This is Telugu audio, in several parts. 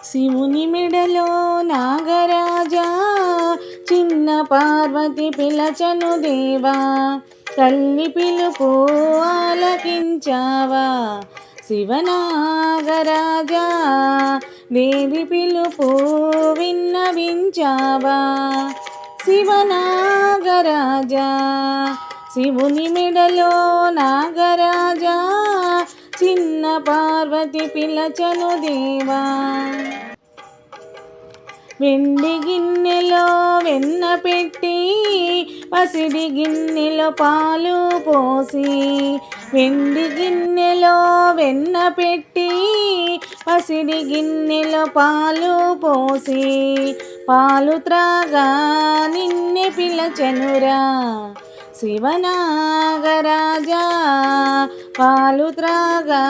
శివుని మెడలో నాగరాజా, చిన్న పార్వతి పిలచను దేవా, తల్లి పిలుపు ఆలకించావా. శివనాగరాజా, దేవి పిలుపు విన్నవించావా. శివనాగరాజా, శివుని మెడలో నాగరాజా, చిన్న పార్వతి పిలచను దేవా. వెండి గిన్నెలో వెన్న పెట్టి, పసిడి గిన్నెలో పాలు పోసి, వెండి గిన్నెలో వెన్న పెట్టి, పసిడి గిన్నెలో పాలు పోసి, పాలు త్రాగా నిన్నే పిలచెనురా. శివనాగరాజా, పాలు త్రాగా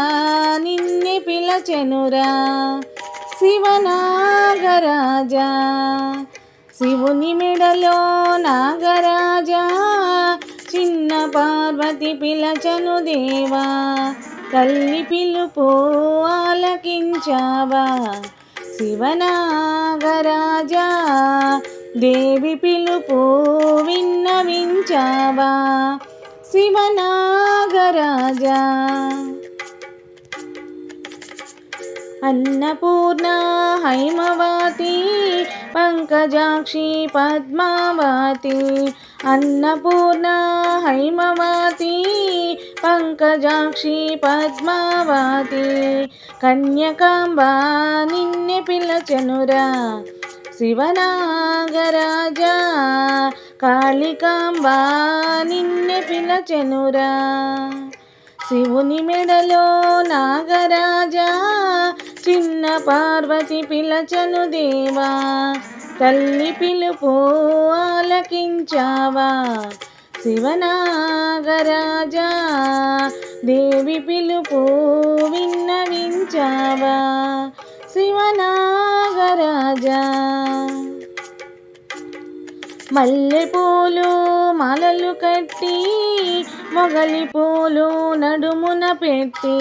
నిన్నే పిలచెనురా. శివనాగరాజా, శివుని మెడలో నాగరాజా, చిన్న పార్వతి పిలచను దేవా, తల్లి పిలుపు ఆలకించావా. శివనాగరాజా, దేవి పిలుపు విన్నవించావా. శివనాగరాజా, అన్నపూర్ణ హైమవతి, పంకజాక్షి పద్మావతి. అన్నపూర్ణ హైమవతి, పంకజాక్షి పద్మావతి. కన్యకాంబ నిన్నే పిలచెనురా. శివనాగరాజా, కాళికాంబ నిన్నే పిలచెనురా. శివుని మెడలో నాగరాజా, చిన్న పార్వతి పిలచను దేవా, తల్లి పిలుపు ఆలకించావా. శివనాగరాజా, దేవి పిలుపు విన్నవించావా. శివనాగరాజా, మల్లెపూలు మాలలు కట్టి, మొగలి పూలు నడుమున పెట్టి,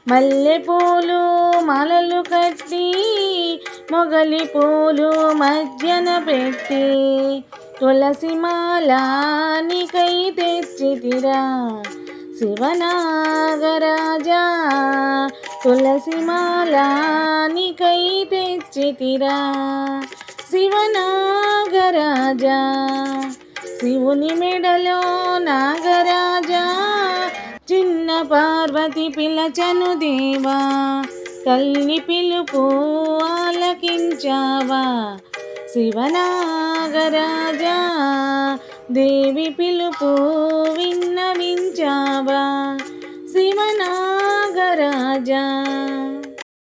మల్లెపూలు మాలలు కట్టి, మొగలి పూలు మధ్యన పెట్టి, తులసి మాల నీకై తెచ్చితిరా. శివనాగరాజా, తులసి మాల నీకై తెచ్చితిరా. శివనాగరాజా, శివుని మెడలో నాగరాజా, చిన్న పార్వతి పిలచను దేవా, తల్లి పిలుపు ఆలకించావా. శివనాగరాజా, దేవి పిలుపు విన్నవించావా. శివనాగరాజా.